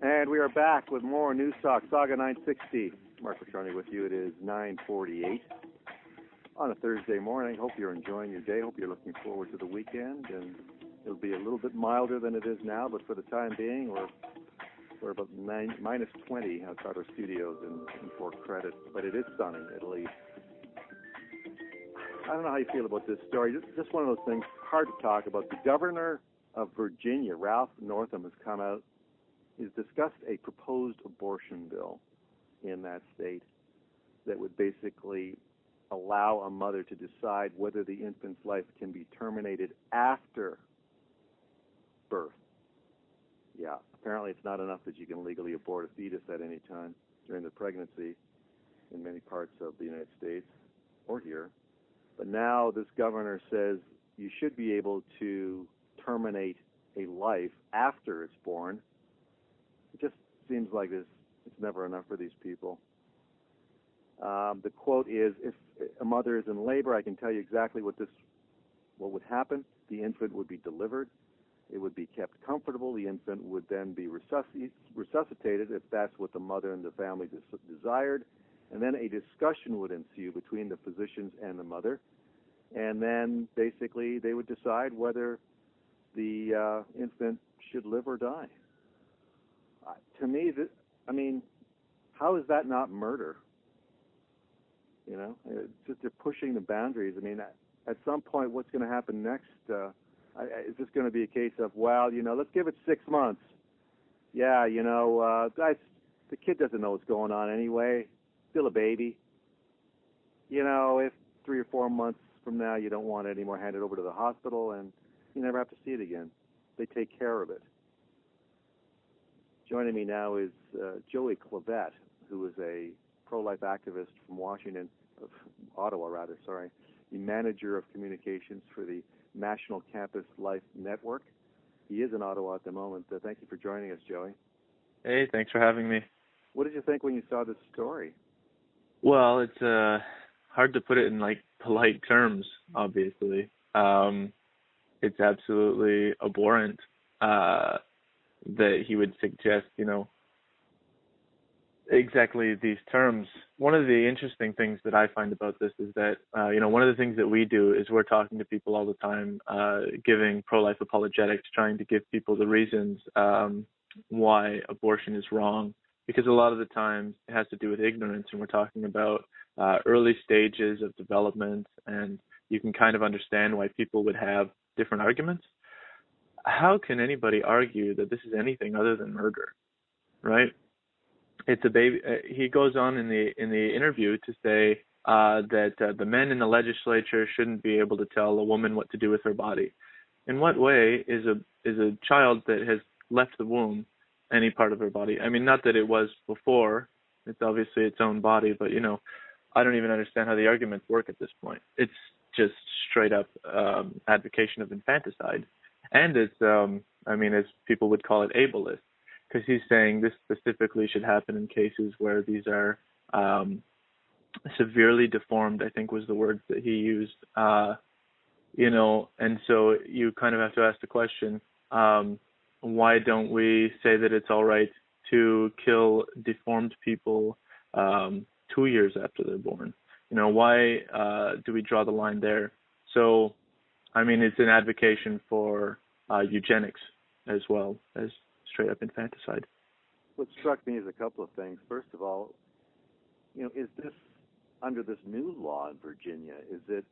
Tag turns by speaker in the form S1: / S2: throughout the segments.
S1: And we are back with more News Talk, Sauga 960. Marco Patrone with you. It is 9:48 on a Thursday morning. Hope you're enjoying your day. Hope you're looking forward to the weekend. And it'll be a little bit milder than it is now, but for the time being, we're about minus 20 outside our studios in Fort Credit. But it is sunny, at least. I don't know how you feel about this story. Just one of those things, hard to talk about. The governor of Virginia, Ralph Northam, has come out. He's discussed a proposed abortion bill in that state that would basically allow a mother to decide whether the infant's life can be terminated after birth. Yeah, apparently it's not enough that you can legally abort a fetus at any time during the pregnancy in many parts of the United States or here. But now this governor says you should be able to terminate a life after it's born. It just seems like it's never enough for these people. The quote is, if a mother is in labor, I can tell you exactly what would happen. The infant would be delivered. It would be kept comfortable. The infant would then be resuscitated if that's what the mother and the family desired. And then a discussion would ensue between the physicians and the mother. And then basically they would decide whether the infant should live or die. To me, how is that not murder? You know, it's just they're pushing the boundaries. I mean, at some point, what's going to happen next? Is this going to be a case of, well, let's give it 6 months? Yeah, guys, the kid doesn't know what's going on anyway. Still a baby. If 3 or 4 months from now you don't want it anymore, hand it over to the hospital, and you never have to see it again. They take care of it. Joining me now is Joey Clavette, who is a pro-life activist from Ottawa, the manager of communications for the National Campus Life Network. He is in Ottawa at the moment. Thank you for joining us, Joey.
S2: Hey, thanks for having me.
S1: What did you think when you saw this story?
S2: Well, it's hard to put it in polite terms, obviously. It's absolutely abhorrent that he would suggest, exactly these terms. One of the interesting things that I find about this is that, one of the things that we do is we're talking to people all the time, giving pro-life apologetics, trying to give people the reasons why abortion is wrong. Because a lot of the times it has to do with ignorance, and we're talking about early stages of development, and you can kind of understand why people would have different arguments. How can anybody argue that this is anything other than murder, right? It's a baby. He goes on in the interview to say that the men in the legislature shouldn't be able to tell a woman what to do with her body. In what way is a child that has left the womb any part of her body? I mean, not that it was before. It's obviously its own body, but I don't even understand how the arguments work at this point. It's just straight up advocation of infanticide. And it's, as people would call it, ableist, because he's saying this specifically should happen in cases where these are severely deformed, I think was the words that he used, and so you kind of have to ask the question, why don't we say that it's all right to kill deformed people 2 years after they're born? Why do we draw the line there? So, it's an advocation for eugenics as well as straight up infanticide.
S1: What struck me is a couple of things. First of all, is this, under this new law in Virginia, is it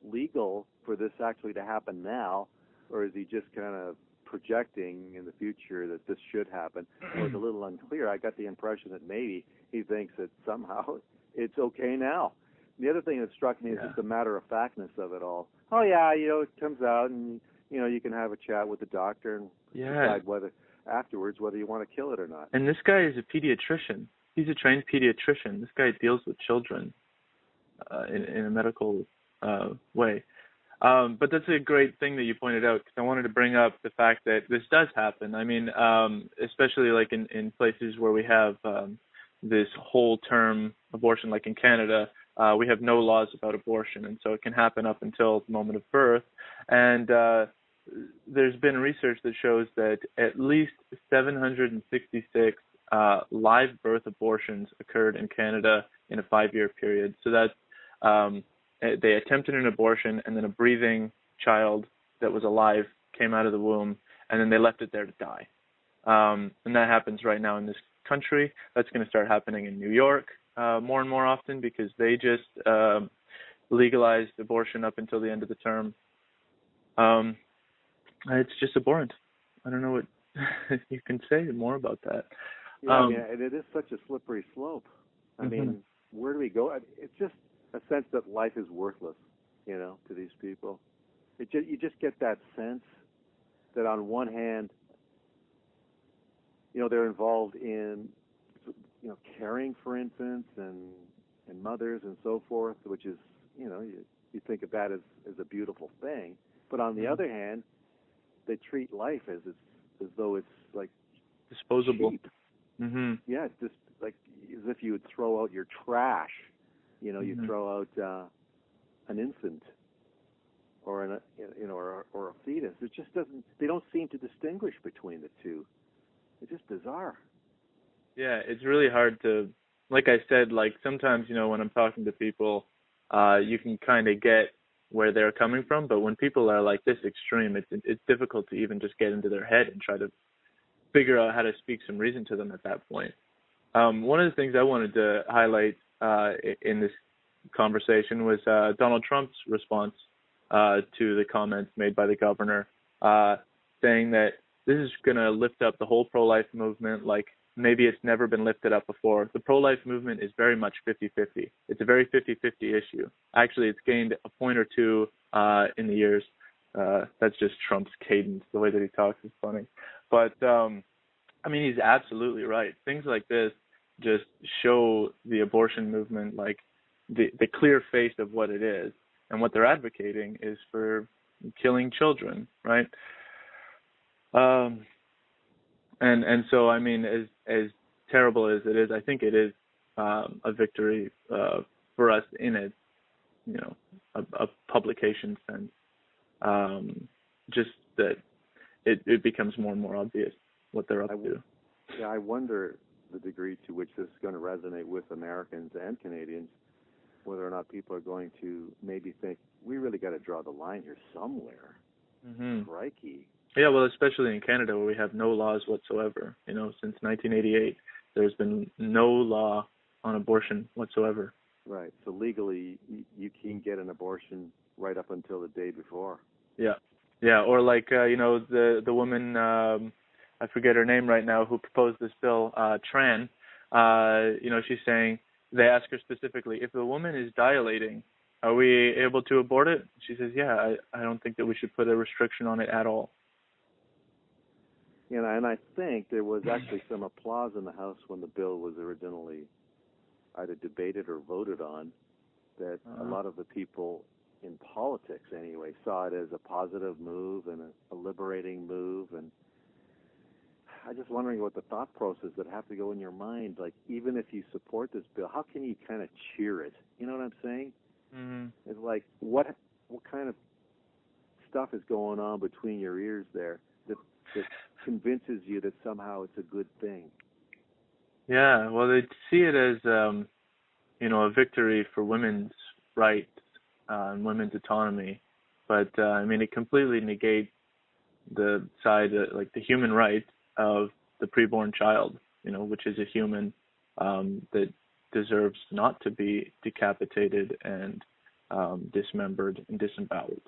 S1: legal for this actually to happen now, or is he just kind of projecting in the future that this should happen? It was a little unclear. I got the impression that maybe he thinks that somehow it's okay now. The other thing that struck me is just the matter-of-factness of it all. Oh, yeah, it comes out and, you can have a chat with the doctor and decide whether you want to kill it or not.
S2: And this guy is a pediatrician. He's a trained pediatrician. This guy deals with children in a medical way. But that's a great thing that you pointed out, because I wanted to bring up the fact that this does happen. Especially in places where we have this whole term abortion, like in Canada, we have no laws about abortion, and so it can happen up until the moment of birth. And there's been research that shows that at least 766 live birth abortions occurred in Canada in a 5-year period. So that's they attempted an abortion, and then a breathing child that was alive came out of the womb, and then they left it there to die. And that happens right now in this country. That's going to start happening in New York more and more often, because they just legalized abortion up until the end of the term. It's just abhorrent. I don't know what you can say more about that.
S1: Yeah, I mean, and it is such a slippery slope. I mean, where do we go? It's just a sense that life is worthless, to these people. You just get that sense that on one hand, they're involved in, caring for infants and mothers and so forth, which is, you think of that as a beautiful thing. But on the other hand, they treat life as though it's like
S2: disposable.
S1: Cheap. Yeah, it's just like as if you would throw out your trash. You throw out an infant or or a fetus. It just doesn't. They don't seem to distinguish between the two. It's just bizarre.
S2: Yeah, it's really hard to, like I said, like sometimes, when I'm talking to people, you can kind of get where they're coming from, but when people are like this extreme, it's difficult to even just get into their head and try to figure out how to speak some reason to them at that point. One of the things I wanted to highlight in this conversation was Donald Trump's response to the comments made by the governor, saying that this is going to lift up the whole pro-life movement like maybe it's never been lifted up before. The pro-life movement is very much 50-50. It's a very 50-50 issue. Actually, it's gained a point or two in the years. That's just Trump's cadence. The way that he talks is funny. But, I mean, he's absolutely right. Things like this just show the abortion movement like the clear face of what it is. And what they're advocating is for killing children, right? And so, I mean, as terrible as it is, I think it is a victory for us in a publication sense. Just that it becomes more and more obvious what they're up to.
S1: Yeah, I wonder the degree to which this is going to resonate with Americans and Canadians, whether or not people are going to maybe think, we really got to draw the line here somewhere. Crikey.
S2: Yeah, well, especially in Canada where we have no laws whatsoever. Since 1988, there's been no law on abortion whatsoever.
S1: Right. So legally, you can get an abortion right up until the day before.
S2: Yeah. Yeah, or like, the woman, I forget her name right now, who proposed this bill, Tran, she's saying, they ask her specifically, if the woman is dilating, are we able to abort it? She says, yeah, I don't think that we should put a restriction on it at all.
S1: And I think there was actually some applause in the House when the bill was originally either debated or voted on, that a lot of the people in politics anyway saw it as a positive move and a liberating move. And I'm just wondering what the thought process that have to go in your mind. Like, even if you support this bill, how can you kind of cheer it? You know what I'm saying? It's like, what kind of stuff is going on between your ears there that convinces you that somehow it's a good thing?
S2: Yeah, well, they see it as, a victory for women's rights and women's autonomy. But, it completely negates the side, like the human rights of the preborn child, which is a human that deserves not to be decapitated and dismembered and disemboweled.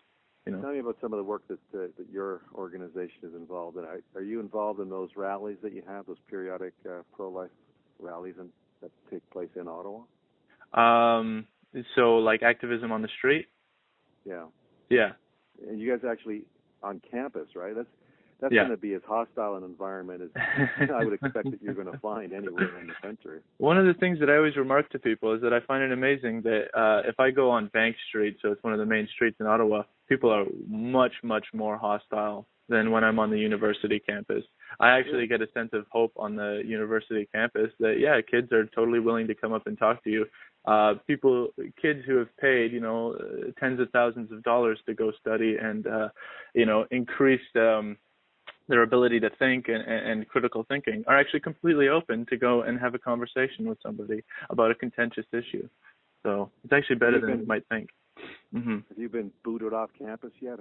S1: Tell me about some of the work that your organization is involved in. Are you involved in those rallies that you have, those periodic pro-life rallies that take place in Ottawa?
S2: So like activism on the street?
S1: Yeah.
S2: Yeah.
S1: And you guys actually on campus, right? That's going to be as hostile an environment as I would expect that you're going to find anywhere in the country.
S2: One of the things that I always remark to people is that I find it amazing that if I go on Bank Street, so it's one of the main streets in Ottawa, people are much, much more hostile than when I'm on the university campus. I actually get a sense of hope on the university campus that, kids are totally willing to come up and talk to you. kids who have paid, tens of thousands of dollars to go study and, increase their ability to think and critical thinking are actually completely open to go and have a conversation with somebody about a contentious issue. So it's actually better than you might think. Mm-hmm.
S1: Have you been booted off campus yet?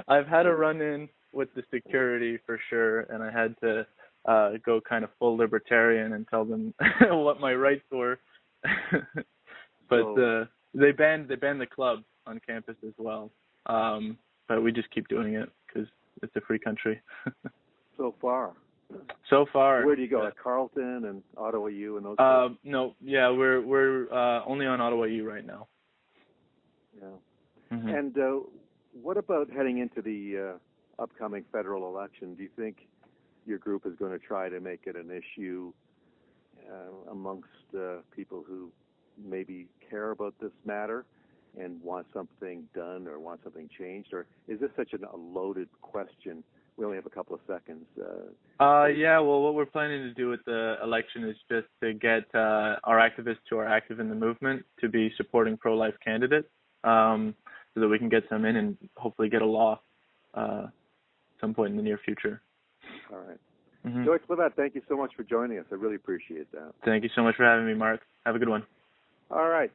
S2: I've had a run-in with the security for sure, and I had to go kind of full libertarian and tell them what my rights were. But they banned the club on campus as well. But we just keep doing it because it's a free country.
S1: So far.
S2: Where
S1: do you go? At Carleton and Ottawa U and those places?
S2: No, yeah, we're only on Ottawa U right now.
S1: Yeah. Mm-hmm. And what about heading into the upcoming federal election? Do you think your group is going to try to make it an issue amongst people who maybe care about this matter and want something done or want something changed? Or is this such a loaded question? We only have a couple of seconds.
S2: Yeah, well, what we're planning to do with the election is just to get our activists who are active in the movement to be supporting pro-life candidates so that we can get them in and hopefully get a law some point in the near future.
S1: All right.
S2: Mm-hmm.
S1: Joyce, with that, thank you so much for joining us. I really appreciate that.
S2: Thank you so much for having me, Mark. Have a good one.
S1: All right.